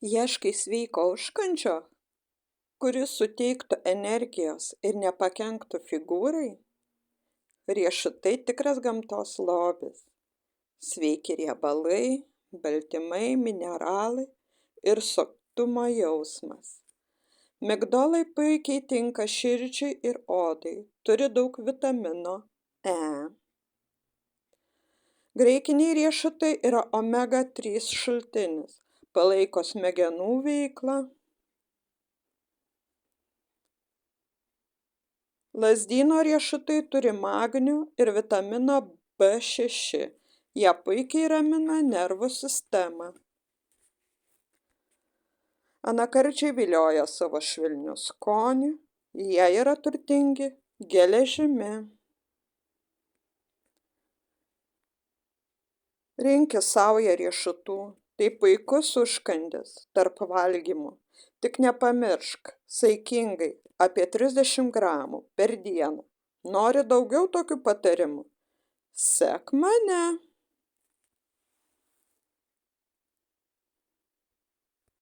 Ieškai sveiko užkandžio, kuris suteiktų energijos ir nepakenktų figūrai? Riešutai tikras gamtos lobis. Sveiki riebalai, baltymai, mineralai ir sotumo jausmas. Migdolai puikiai tinka širdžiai ir odai, turi daug vitamino E. Graikiniai riešutai yra omega 3 šaltinis, palaiko smegenų veiklą. Lazdyno riešutai turi magnio ir vitamino B6. Jie puikiai ramina nervų sistemą. Anakarčiai vilioja savo švelniu skoniu, jie yra turtingi geležimi. Rinkis saują riešutų, tai puikus užkandis tarp valgymų. Tik nepamiršk, saikingai, apie 30 gramų per dieną. Nori daugiau tokių patarimų? Sek mane.